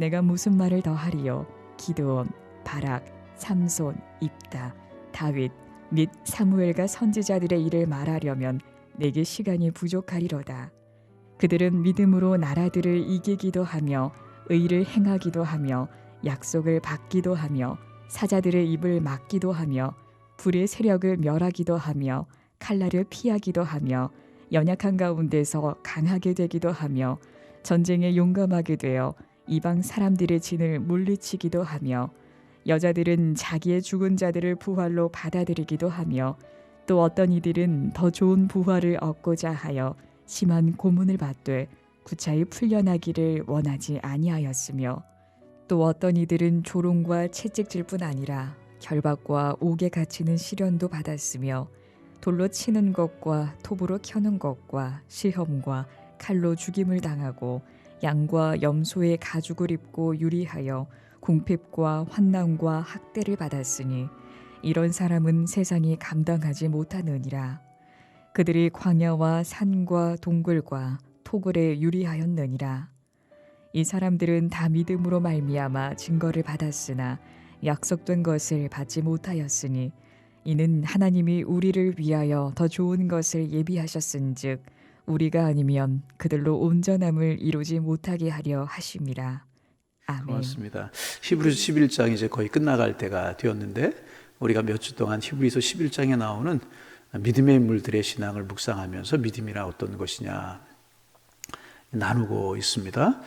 내가 무슨 말을 더하리요? 기드온, 바락, 삼손, 입다, 다윗 및 사무엘과 선지자들의 일을 말하려면 내게 시간이 부족하리로다. 그들은 믿음으로 나라들을 이기기도 하며 의를 행하기도 하며 약속을 받기도 하며 사자들의 입을 막기도 하며 불의 세력을 멸하기도 하며 칼날을 피하기도 하며 연약한 가운데서 강하게 되기도 하며 전쟁에 용감하게 되어 이방 사람들의 진을 물리치기도 하며 여자들은 자기의 죽은 자들을 부활로 받아들이기도 하며 또 어떤 이들은 더 좋은 부활을 얻고자 하여 심한 고문을 받되 구차히 풀려나기를 원하지 아니하였으며 또 어떤 이들은 조롱과 채찍질뿐 아니라 결박과 옥에 갇히는 시련도 받았으며 돌로 치는 것과 톱으로 켜는 것과 시험과 칼로 죽임을 당하고 양과 염소의 가죽을 입고 유리하여 궁핍과 환난과 학대를 받았으니 이런 사람은 세상이 감당하지 못하느니라. 그들이 광야와 산과 동굴과 토굴에 유리하였느니라. 이 사람들은 다 믿음으로 말미암아 증거를 받았으나 약속된 것을 받지 못하였으니 이는 하나님이 우리를 위하여 더 좋은 것을 예비하셨은즉 우리가 아니면 그들로 온전함을 이루지 못하게 하려 하심이라. 아멘. 고맙습니다. 히브리서 11장 이제 거의 끝나갈 때가 되었는데 우리가 몇 주 동안 히브리서 11장에 나오는 믿음의 인물들의 신앙을 묵상하면서 믿음이란 어떤 것이냐 나누고 있습니다.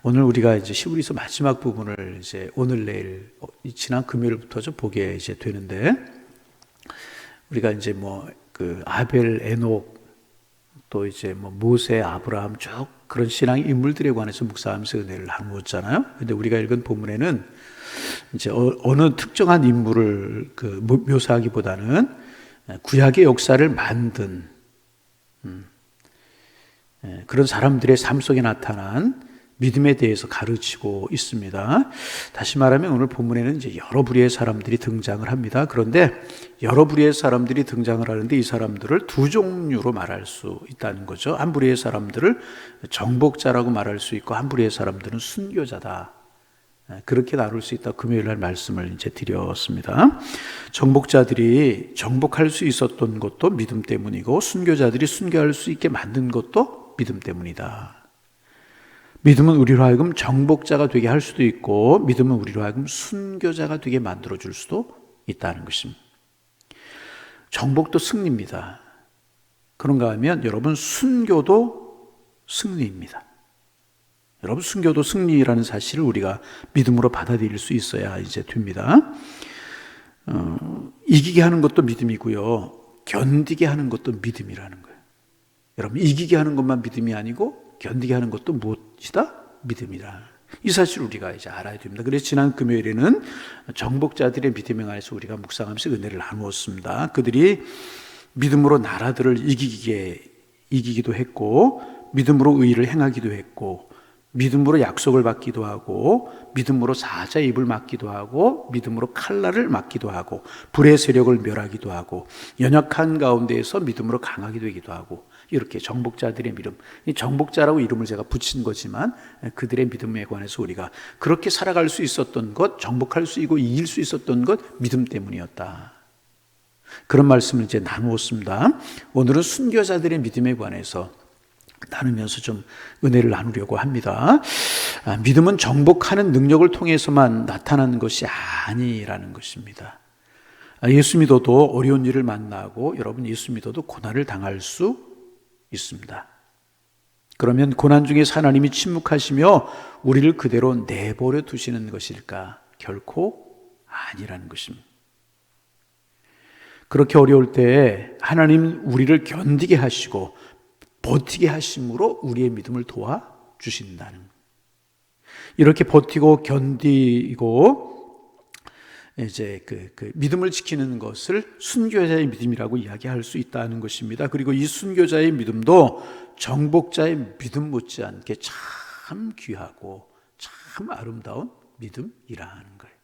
오늘 우리가 이제 히브리서 마지막 부분을 이제 오늘 내일 지난 금요일부터 좀 보게 이제 되는데 우리가 이제 그 아벨, 에녹 또 이제 모세, 아브라함 쭉 그런 신앙 인물들에 관해서 묵상하면서 은혜를 나누었잖아요. 근데 우리가 읽은 본문에는 이제 어느 특정한 인물을 묘사하기보다는 구약의 역사를 만든 그런 사람들의 삶 속에 나타난 믿음에 대해서 가르치고 있습니다. 다시 말하면 오늘 본문에는 이제 여러 부류의 사람들이 등장을 합니다. 그런데 여러 부류의 사람들이 등장을 하는데 이 사람들을 두 종류로 말할 수 있다는 거죠. 한 부류의 사람들을 정복자라고 말할 수 있고 한 부류의 사람들은 순교자다. 그렇게 나눌 수 있다. 금요일 날 말씀을 이제 드렸습니다. 정복자들이 정복할 수 있었던 것도 믿음 때문이고 순교자들이 순교할 수 있게 만든 것도 믿음 때문이다. 믿음은 우리로 하여금 정복자가 되게 할 수도 있고 믿음은 우리로 하여금 순교자가 되게 만들어줄 수도 있다는 것입니다. 정복도 승리입니다. 그런가 하면 여러분 순교도 승리입니다. 여러분 순교도 승리라는 사실을 우리가 믿음으로 받아들일 수 있어야 이제 됩니다. 이기게 하는 것도 믿음이고요. 견디게 하는 것도 믿음이라는 거예요. 여러분 이기게 하는 것만 믿음이 아니고 견디게 하는 것도 무엇이다? 믿음이다. 이 사실을 우리가 이제 알아야 됩니다. 그래서 지난 금요일에는 정복자들의 믿음에 관해서 우리가 묵상하면서 은혜를 나누었습니다. 그들이 믿음으로 나라들을 이기기도 했고 믿음으로 의를 행하기도 했고 믿음으로 약속을 받기도 하고 믿음으로 사자의 입을 막기도 하고 믿음으로 칼날을 막기도 하고 불의 세력을 멸하기도 하고 연약한 가운데에서 믿음으로 강하게 되기도 하고 이렇게 정복자들의 믿음, 이 정복자라고 이름을 제가 붙인 거지만 그들의 믿음에 관해서 우리가 그렇게 살아갈 수 있었던 것, 정복할 수 있고 이길 수 있었던 것 믿음 때문이었다. 그런 말씀을 이제 나누었습니다. 오늘은 순교자들의 믿음에 관해서 나누면서 좀 은혜를 나누려고 합니다. 믿음은 정복하는 능력을 통해서만 나타나는 것이 아니라는 것입니다. 예수 믿어도 어려운 일을 만나고 여러분 예수 믿어도 고난을 당할 수 있습니다. 그러면 고난 중에서 하나님이 침묵하시며 우리를 그대로 내버려 두시는 것일까? 결코 아니라는 것입니다. 그렇게 어려울 때 하나님 우리를 견디게 하시고 버티게 하심으로 우리의 믿음을 도와주신다는 거예요. 이렇게 버티고 견디고 이제 그 믿음을 지키는 것을 순교자의 믿음이라고 이야기할 수 있다는 것입니다. 그리고 이 순교자의 믿음도 정복자의 믿음 못지않게 참 귀하고 참 아름다운 믿음이라는 거예요.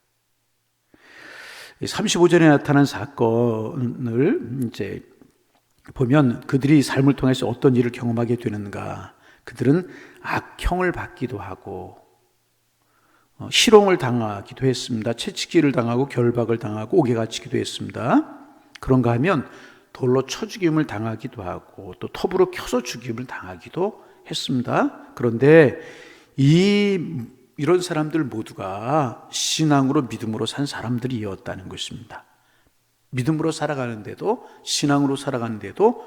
35절에 나타난 사건을 이제 보면 그들이 삶을 통해서 어떤 일을 경험하게 되는가. 그들은 악형을 받기도 하고 실형을 당하기도 했습니다. 채찍질을 당하고 결박을 당하고 옥에 갇히기도 했습니다. 그런가 하면 돌로 쳐 죽임을 당하기도 하고 또 톱으로 켜서 죽임을 당하기도 했습니다. 그런데 이런 사람들 모두가 신앙으로 믿음으로 산 사람들이었다는 것입니다. 믿음으로 살아가는데도 신앙으로 살아가는데도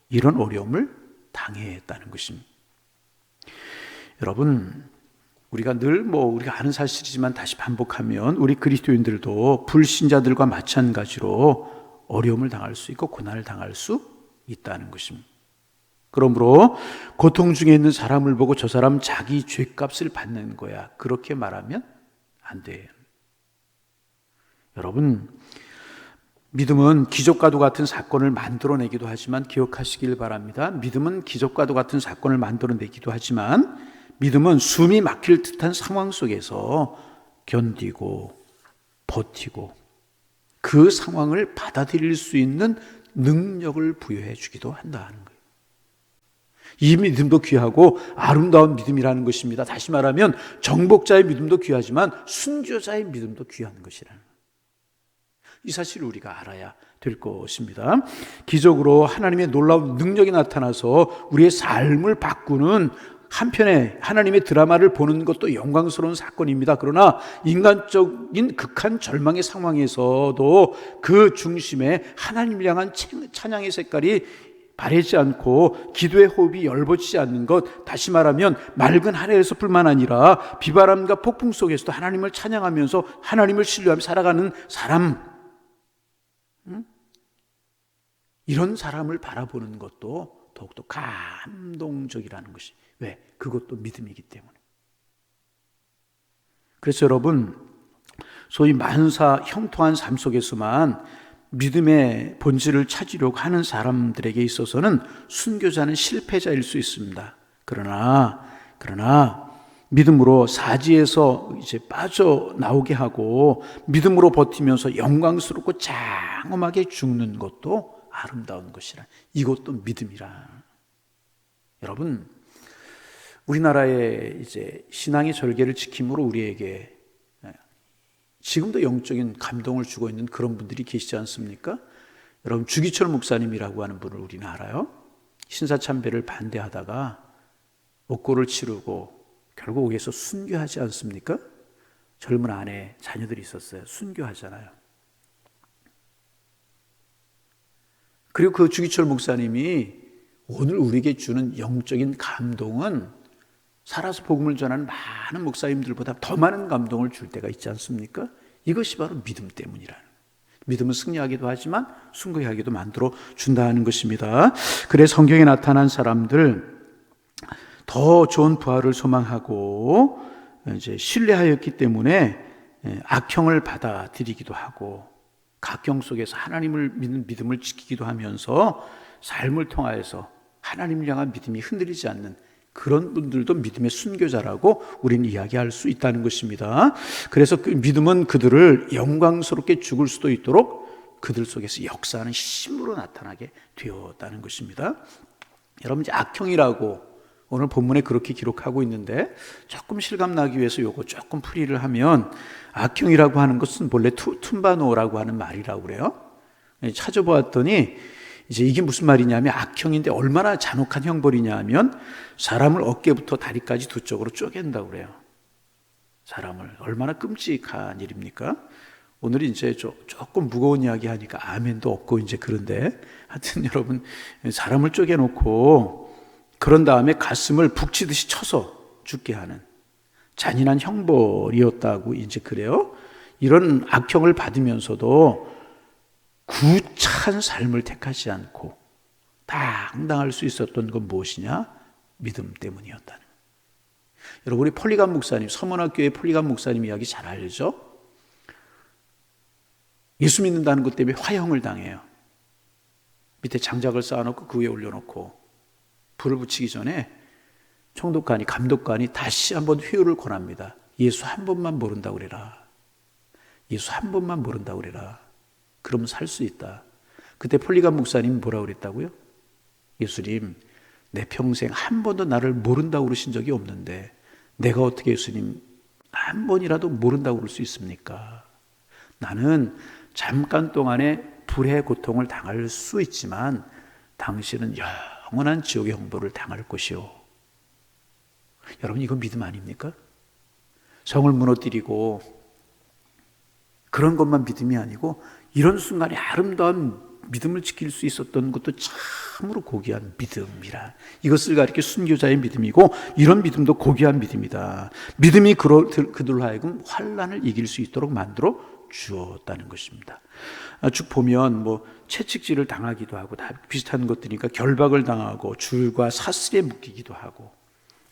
이런 어려움을 당했다는 것입니다. 여러분, 우리가 우리가 아는 사실이지만 다시 반복하면 우리 그리스도인들도 불신자들과 마찬가지로 어려움을 당할 수 있고 고난을 당할 수 있다는 것입니다. 그러므로 고통 중에 있는 사람을 보고 저 사람 자기 죄값을 받는 거야, 그렇게 말하면 안 돼요. 여러분, 믿음은 기적과도 같은 사건을 만들어내기도 하지만 기억하시길 바랍니다. 믿음은 기적과도 같은 사건을 만들어내기도 하지만 믿음은 숨이 막힐 듯한 상황 속에서 견디고 버티고 그 상황을 받아들일 수 있는 능력을 부여해 주기도 한다는 거예요. 이 믿음도 귀하고 아름다운 믿음이라는 것입니다. 다시 말하면 정복자의 믿음도 귀하지만 순교자의 믿음도 귀한 것이라는 거예요. 이 사실을 우리가 알아야 될 것입니다. 기적으로 하나님의 놀라운 능력이 나타나서 우리의 삶을 바꾸는 한편에 하나님의 드라마를 보는 것도 영광스러운 사건입니다. 그러나 인간적인 극한 절망의 상황에서도 그 중심에 하나님을 향한 찬양의 색깔이 바래지 않고 기도의 호흡이 열버지지 않는 것, 다시 말하면 맑은 하늘에서뿐만 아니라 비바람과 폭풍 속에서도 하나님을 찬양하면서 하나님을 신뢰하며 살아가는 사람, 이런 사람을 바라보는 것도 더욱더 감동적이라는 것이, 왜? 그것도 믿음이기 때문에. 그래서 여러분, 소위 만사 형통한 삶 속에서만 믿음의 본질을 찾으려고 하는 사람들에게 있어서는 순교자는 실패자일 수 있습니다. 그러나 믿음으로 사지에서 이제 빠져나오게 하고 믿음으로 버티면서 영광스럽고 장엄하게 죽는 것도 아름다운 것이라, 이것도 믿음이라. 여러분, 우리나라의 이제 신앙의 절개를 지킴으로 우리에게 지금도 영적인 감동을 주고 있는 그런 분들이 계시지 않습니까? 여러분, 주기철 목사님이라고 하는 분을 우리는 알아요. 신사참배를 반대하다가 옥고를 치르고 결국 옥에서 순교하지 않습니까? 젊은 아내, 자녀들이 있었어요. 순교하잖아요. 그리고 그 주기철 목사님이 오늘 우리에게 주는 영적인 감동은 살아서 복음을 전하는 많은 목사님들보다 더 많은 감동을 줄 때가 있지 않습니까? 이것이 바로 믿음 때문이라는, 믿음은 승리하기도 하지만 순교하기도 만들어 준다는 것입니다. 그래서 성경에 나타난 사람들, 더 좋은 부활을 소망하고 이제 신뢰하였기 때문에 악형을 받아들이기도 하고 각경 속에서 하나님을 믿는 믿음을 지키기도 하면서 삶을 통하여서 하나님을 향한 믿음이 흔들리지 않는 그런 분들도 믿음의 순교자라고 우리는 이야기할 수 있다는 것입니다. 그래서 그 믿음은 그들을 영광스럽게 죽을 수도 있도록 그들 속에서 역사하는 힘으로 나타나게 되었다는 것입니다. 여러분, 이제 악형이라고 오늘 본문에 그렇게 기록하고 있는데 조금 실감나기 위해서 요거 조금 풀이를 하면, 악형이라고 하는 것은 본래 툼바노라고 하는 말이라고 그래요. 찾아보았더니 이제 이게 무슨 말이냐면, 악형인데 얼마나 잔혹한 형벌이냐 하면 사람을 어깨부터 다리까지 두 쪽으로 쪼갠다고 그래요. 사람을. 얼마나 끔찍한 일입니까? 오늘 이제 조금 무거운 이야기 하니까 아멘도 없고 이제 그런데, 하여튼 여러분, 사람을 쪼개놓고 그런 다음에 가슴을 북치듯이 쳐서 죽게 하는 잔인한 형벌이었다고 이제 그래요. 이런 악형을 받으면서도 구차한 삶을 택하지 않고 당당할 수 있었던 건 무엇이냐? 믿음 때문이었다는. 여러분, 우리 폴리감 목사님, 서문학교의 폴리감 목사님 이야기 잘 알죠? 예수 믿는다는 것 때문에 화형을 당해요. 밑에 장작을 쌓아놓고 그 위에 올려놓고 불을 붙이기 전에 총독관이, 감독관이 다시 한번 회유를 권합니다. 예수 한 번만 모른다고 그래라. 예수 한 번만 모른다고 그래라. 그러면 살 수 있다. 그때 폴리감 목사님이 뭐라고 그랬다고요? 예수님, 내 평생 한 번도 나를 모른다고 그러신 적이 없는데 내가 어떻게 예수님 한 번이라도 모른다고 그럴 수 있습니까? 나는 잠깐 동안의 불의 고통을 당할 수 있지만 당신은 영원한 지옥의 형벌을 당할 것이요. 여러분, 이거 믿음 아닙니까? 성을 무너뜨리고 그런 것만 믿음이 아니고 이런 순간에 아름다운 믿음을 지킬 수 있었던 것도 참으로 고귀한 믿음이라. 이것을 가리켜 순교자의 믿음이고 이런 믿음도 고귀한 믿음이다. 믿음이 그들로 하여금 환난을 이길 수 있도록 만들어 주었다는 것입니다. 쭉 보면 채찍질을 당하기도 하고 다 비슷한 것들이니까 결박을 당하고 줄과 사슬에 묶이기도 하고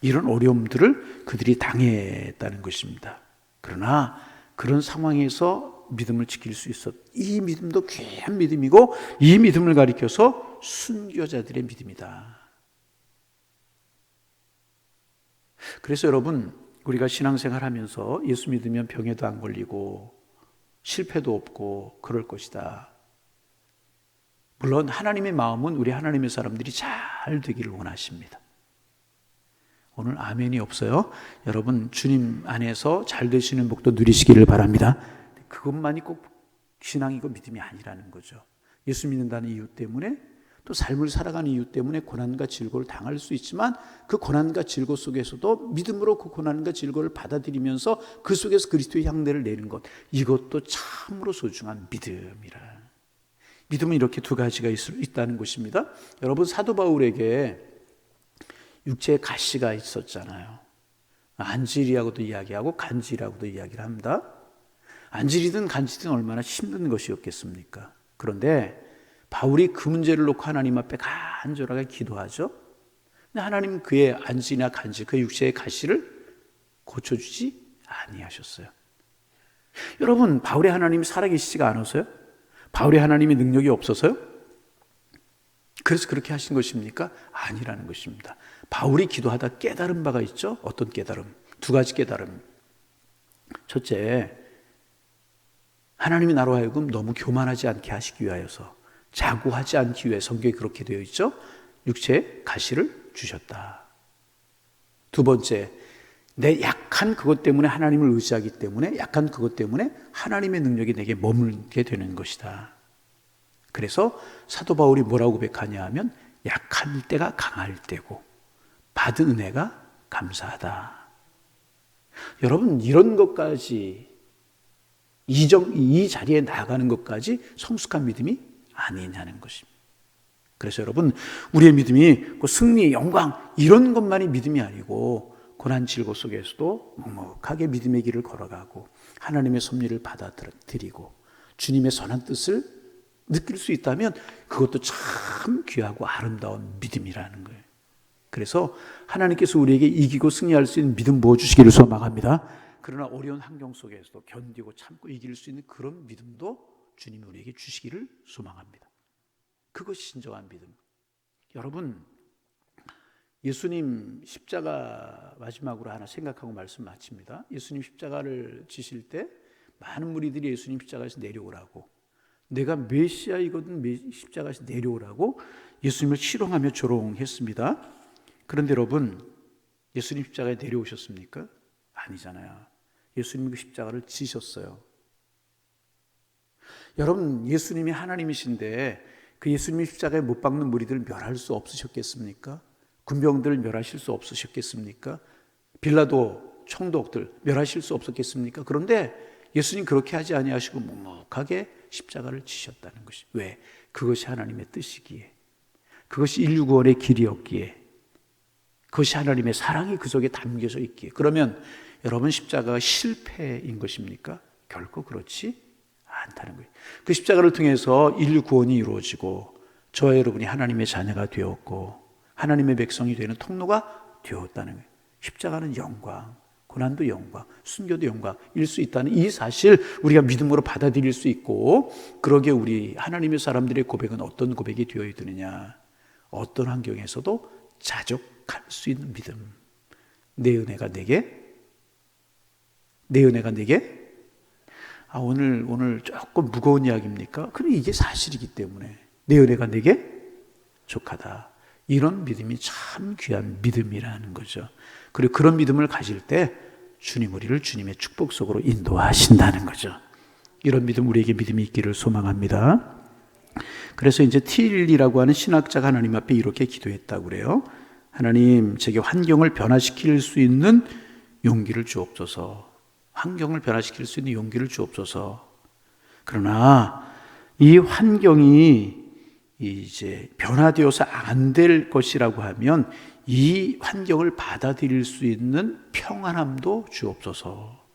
이런 어려움들을 그들이 당했다는 것입니다. 그러나 그런 상황에서 믿음을 지킬 수 있었. 이 믿음도 귀한 믿음이고 이 믿음을 가리켜서 순교자들의 믿음이다. 그래서 여러분, 우리가 신앙생활하면서 예수 믿으면 병에도 안 걸리고 실패도 없고 그럴 것이다. 물론 하나님의 마음은 우리 하나님의 사람들이 잘 되기를 원하십니다. 오늘 아멘이 없어요. 여러분, 주님 안에서 잘 되시는 복도 누리시기를 바랍니다. 그것만이 꼭 신앙이고 믿음이 아니라는 거죠. 예수 믿는다는 이유 때문에 또 삶을 살아가는 이유 때문에 고난과 질고를 당할 수 있지만 그 고난과 질고 속에서도 믿음으로 그 고난과 질고를 받아들이면서 그 속에서 그리스도의 향내를 내는 것, 이것도 참으로 소중한 믿음이라. 믿음은 이렇게 두 가지가 있다는 것입니다. 여러분, 사도 바울에게 육체에 가시가 있었잖아요. 안질이라고도 이야기하고 간질이라고도 이야기를 합니다. 안질이든 간질이든 얼마나 힘든 것이었겠습니까? 그런데 바울이 그 문제를 놓고 하나님 앞에 간절하게 기도하죠. 근데 하나님 그의 안질이나 간질, 그 육체의 가시를 고쳐주지 아니하셨어요. 여러분, 바울의 하나님이 살아계시지가 않아서요? 바울의 하나님이 능력이 없어서요? 그래서 그렇게 하신 것입니까? 아니라는 것입니다. 바울이 기도하다 깨달은 바가 있죠. 어떤 깨달음? 두 가지 깨달음. 첫째, 하나님이 나로 하여금 너무 교만하지 않게 하시기 위하여서, 자고하지 않기 위해 성경에 그렇게 되어 있죠. 육체에 가시를 주셨다. 두 번째, 내 약한 그것 때문에 하나님을 의지하기 때문에, 약한 그것 때문에 하나님의 능력이 내게 머물게 되는 것이다. 그래서 사도 바울이 뭐라고 고백하냐 하면, 약할 때가 강할 때고 받은 은혜가 감사하다. 여러분, 이런 것까지, 이 자리에 나아가는 것까지 성숙한 믿음이 아니냐는 것입니다. 그래서 여러분, 우리의 믿음이 승리, 영광 이런 것만이 믿음이 아니고 고난 질고 속에서도 묵묵하게 믿음의 길을 걸어가고 하나님의 섭리를 받아들이고 주님의 선한 뜻을 느낄 수 있다면 그것도 참 귀하고 아름다운 믿음이라는 거예요. 그래서 하나님께서 우리에게 이기고 승리할 수 있는 믿음 부어주시기를 소망합니다. 그러나 어려운 환경 속에서도 견디고 참고 이길 수 있는 그런 믿음도 주님이 우리에게 주시기를 소망합니다. 그것이 진정한 믿음. 여러분, 예수님 십자가 마지막으로 하나 생각하고 말씀 마칩니다. 예수님 십자가를 지실 때 많은 무리들이 예수님 십자가에서 내려오라고, 내가 메시아이거든 십자가에서 내려오라고 예수님을 희롱하며 조롱했습니다. 그런데 여러분, 예수님 십자가에 내려오셨습니까? 아니잖아요. 예수님이 그 십자가를 지셨어요. 여러분, 예수님이 하나님이신데 그 예수님이 십자가에 못 박는 무리들을 멸할 수 없으셨겠습니까? 군병들을 멸하실 수 없으셨겠습니까? 빌라도 총독들 멸하실 수 없었겠습니까? 그런데 예수님 그렇게 하지 아니하시고 묵묵하게 십자가를 지셨다는 것이, 왜? 그것이 하나님의 뜻이기에, 그것이 인류 구원의 길이었기에, 그것이 하나님의 사랑이 그 속에 담겨져 있기에. 그러면 여러분, 십자가가 실패인 것입니까? 결코 그렇지 않다는 거예요. 그 십자가를 통해서 인류 구원이 이루어지고 저와 여러분이 하나님의 자녀가 되었고 하나님의 백성이 되는 통로가 되었다는 거예요. 십자가는 영광, 고난도 영광, 순교도 영광일 수 있다는 이 사실 우리가 믿음으로 받아들일 수 있고, 그러기에 우리 하나님의 사람들의 고백은 어떤 고백이 되어야 되느냐? 어떤 환경에서도 자족할 수 있는 믿음. 내 은혜가 내게 오늘 조금 무거운 이야기입니까? 그럼 이게 사실이기 때문에 내 은혜가 내게 족하다. 이런 믿음이 참 귀한 믿음이라는 거죠. 그리고 그런 믿음을 가질 때 주님 우리를 주님의 축복 속으로 인도하신다는 거죠. 이런 믿음, 우리에게 믿음이 있기를 소망합니다. 그래서 이제 틸리라고 하는 신학자가 하나님 앞에 이렇게 기도했다고 그래요. 하나님, 제게 환경을 변화시킬 수 있는 용기를 주옵소서. 환경을 변화시킬 수 있는 용기를 주옵소서. 그러나 이 환경이 이제 변화되어서 안 될 것이라고 하면 이 환경을 받아들일 수 있는 평안함도 주옵소서.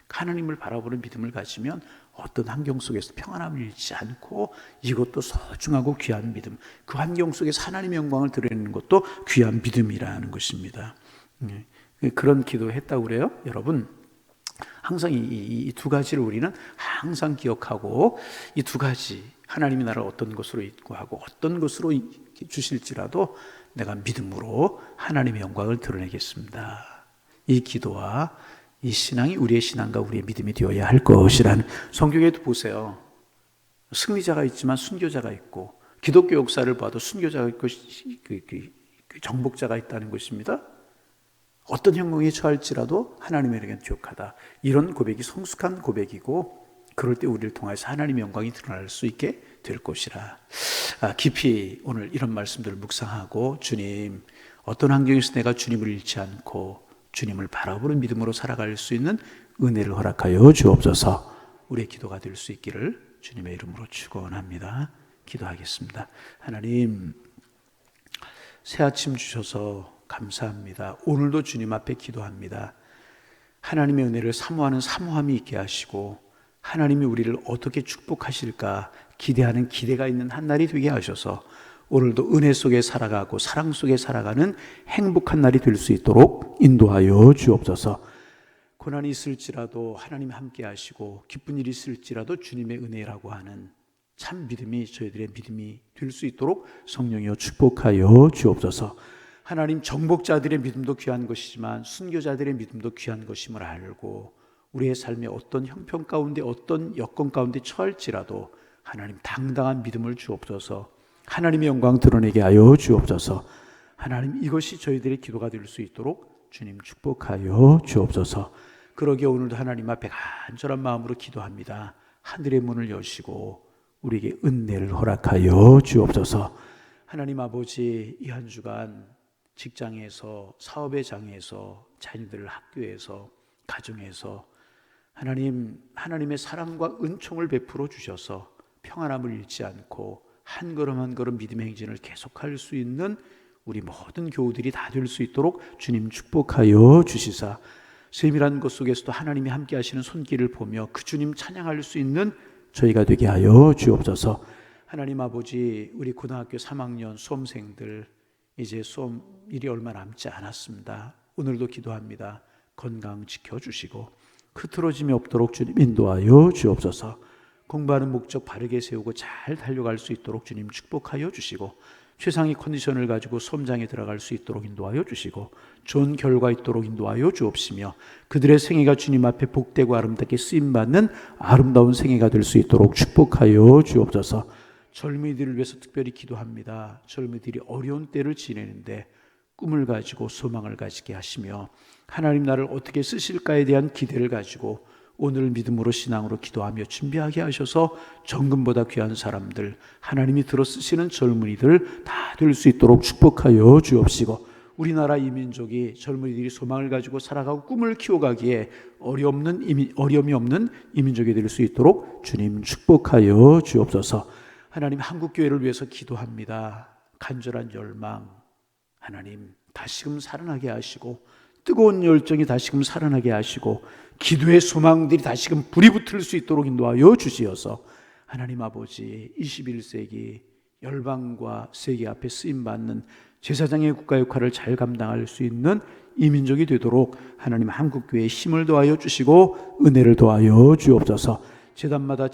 하나님을 바라보는 믿음을 가지면 어떤 환경 속에서 평안함을 잃지 않고 이것도 소중하고 귀한 믿음, 그 환경 속에서 하나님의 영광을 드러내는 것도 귀한 믿음이라는 것입니다. 그런 기도했다고 그래요. 여러분, 항상 이 두 가지를 우리는 항상 기억하고, 이 두 가지, 하나님이 나를 어떤 것으로 인도하고 어떤 것으로 주실지라도 내가 믿음으로 하나님의 영광을 드러내겠습니다. 이 기도와 이 신앙이 우리의 신앙과 우리의 믿음이 되어야 할 것이라는, 성경에도 보세요. 승리자가 있지만 순교자가 있고, 기독교 역사를 봐도 순교자가 있고 정복자가 있다는 것입니다. 어떤 형국에 처할지라도 하나님에게 기억하다. 이런 고백이 성숙한 고백이고, 그럴 때 우리를 통해서 하나님의 영광이 드러날 수 있게 될 것이라. 깊이 오늘 이런 말씀들을 묵상하고, 주님, 어떤 환경에서 내가 주님을 잃지 않고 주님을 바라보는 믿음으로 살아갈 수 있는 은혜를 허락하여 주옵소서. 우리의 기도가 될 수 있기를 주님의 이름으로 축원합니다. 기도하겠습니다. 하나님, 새 아침 주셔서 감사합니다. 오늘도 주님 앞에 기도합니다. 하나님의 은혜를 사모하는 사모함이 있게 하시고, 하나님이 우리를 어떻게 축복하실까 기대하는 기대가 있는 한 날이 되게 하셔서 오늘도 은혜 속에 살아가고 사랑 속에 살아가는 행복한 날이 될 수 있도록 인도하여 주옵소서. 고난이 있을지라도 하나님 함께 하시고, 기쁜 일이 있을지라도 주님의 은혜라고 하는 참 믿음이 저희들의 믿음이 될 수 있도록 성령이여 축복하여 주옵소서. 하나님, 정복자들의 믿음도 귀한 것이지만 순교자들의 믿음도 귀한 것임을 알고, 우리의 삶의 어떤 형편 가운데 어떤 여건 가운데 처할지라도 하나님 당당한 믿음을 주옵소서. 하나님의 영광 드러내게 하여 주옵소서. 하나님, 이것이 저희들의 기도가 될 수 있도록 주님 축복하여 주옵소서. 그러기에 오늘도 하나님 앞에 간절한 마음으로 기도합니다. 하늘의 문을 여시고 우리에게 은혜를 허락하여 주옵소서. 하나님 아버지, 이 한 주간 직장에서, 사업의 장에서, 자녀들 학교에서, 가정에서 하나님, 하나님의 사랑과 은총을 베풀어 주셔서 평안함을 잃지 않고 한 걸음 한 걸음 믿음의 행진을 계속할 수 있는 우리 모든 교우들이 다 될 수 있도록 주님 축복하여 주시사, 세밀한 것 속에서도 하나님이 함께 하시는 손길을 보며 그 주님 찬양할 수 있는 저희가 되게 하여 주옵소서. 하나님 아버지, 우리 고등학교 3학년 수험생들 이제 수험일이 얼마 남지 않았습니다. 오늘도 기도합니다. 건강 지켜주시고 흐트러짐이 없도록 주님 인도하여 주옵소서. 공부하는 목적 바르게 세우고 잘 달려갈 수 있도록 주님 축복하여 주시고, 최상의 컨디션을 가지고 수험장에 들어갈 수 있도록 인도하여 주시고, 좋은 결과 있도록 인도하여 주옵시며, 그들의 생애가 주님 앞에 복되고 아름답게 쓰임받는 아름다운 생애가 될 수 있도록 축복하여 주옵소서. 젊은이들을 위해서 특별히 기도합니다. 젊은이들이 어려운 때를 지내는데 꿈을 가지고 소망을 가지게 하시며, 하나님 나를 어떻게 쓰실까에 대한 기대를 가지고 오늘 믿음으로 신앙으로 기도하며 준비하게 하셔서 정금보다 귀한 사람들, 하나님이 들어 쓰시는 젊은이들 다 될 수 있도록 축복하여 주옵시고, 우리나라 이 민족이 젊은이들이 소망을 가지고 살아가고 꿈을 키워가기에 어려움이 없는 이 민족이 될 수 있도록 주님 축복하여 주옵소서. 하나님, 한국교회를 위해서 기도합니다. 간절한 열망, 하나님 다시금 살아나게 하시고, 뜨거운 열정이 다시금 살아나게 하시고, 기도의 소망들이 다시금 불이 붙을 수 있도록 인도하여 주시어서 하나님 아버지, 21세기 열방과 세계 앞에 쓰임받는 제사장의 국가 역할을 잘 감당할 수 있는 이 민족이 되도록 하나님 한국교회에 힘을 더하여 주시고 은혜를 더하여 주옵소서. 제단마다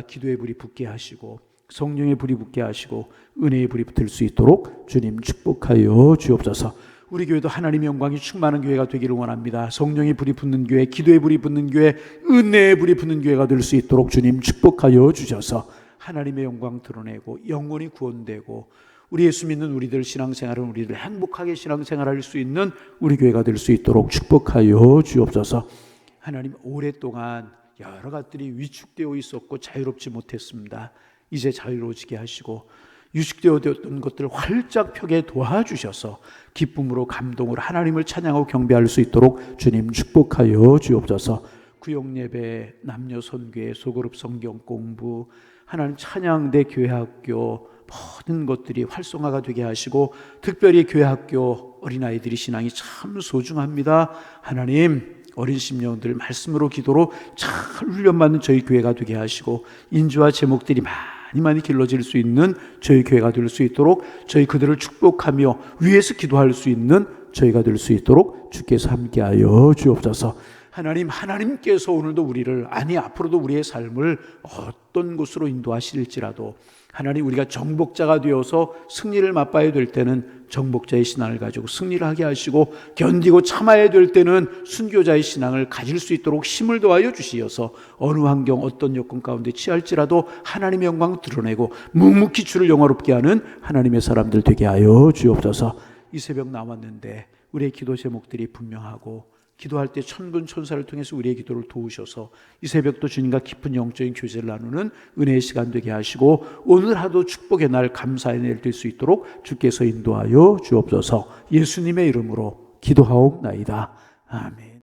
기도의 불이 붙게 하시고 성령의 불이 붙게 하시고 은혜의 불이 붙을 수 있도록 주님 축복하여 주옵소서. 우리 교회도 하나님의 영광이 충만한 교회가 되기를 원합니다. 성령의 불이 붙는 교회, 기도의 불이 붙는 교회, 은혜의 불이 붙는 교회가 될 수 있도록 주님 축복하여 주셔서 하나님의 영광 드러내고 영혼이 구원되고 우리 예수 믿는 우리들 신앙생활은 우리들 행복하게 신앙생활할 수 있는 우리 교회가 될 수 있도록 축복하여 주옵소서. 하나님, 오랫동안 여러 가지들이 위축되어 있었고 자유롭지 못했습니다. 이제 자유로워지게 하시고 위축되었던 것들을 활짝 펴게 도와주셔서 기쁨으로 감동으로 하나님을 찬양하고 경배할 수 있도록 주님 축복하여 주옵소서. 구역예배, 남녀 선교회, 소그룹 성경 공부, 하나님 찬양대 교회학교 모든 것들이 활성화가 되게 하시고 특별히 교회학교 어린아이들이 신앙이 참 소중합니다. 하나님, 어린 심령들 말씀으로 기도로 잘 훈련받는 저희 교회가 되게 하시고 인주와 제목들이 많이 길러질 수 있는 저희 교회가 될 수 있도록 저희 그들을 축복하며 위에서 기도할 수 있는 저희가 될 수 있도록 주께서 함께하여 주옵소서. 하나님께서 오늘도 우리를, 아니 앞으로도 우리의 삶을 어떤 곳으로 인도하실지라도 하나님, 우리가 정복자가 되어서 승리를 맛봐야 될 때는 정복자의 신앙을 가지고 승리를 하게 하시고 견디고 참아야 될 때는 순교자의 신앙을 가질 수 있도록 힘을 더하여 주시어서 어느 환경 어떤 여건 가운데 취할지라도 하나님의 영광 드러내고 묵묵히 주를 영화롭게 하는 하나님의 사람들 되게 하여 주옵소서. 이 새벽 나왔는데 우리의 기도 제목들이 분명하고 기도할 때 천군 천사를 통해서 우리의 기도를 도우셔서 이 새벽도 주님과 깊은 영적인 교제를 나누는 은혜의 시간 되게 하시고 오늘 하루 축복의 날 감사의 날 될 수 있도록 주께서 인도하여 주옵소서. 예수님의 이름으로 기도하옵나이다. 아멘.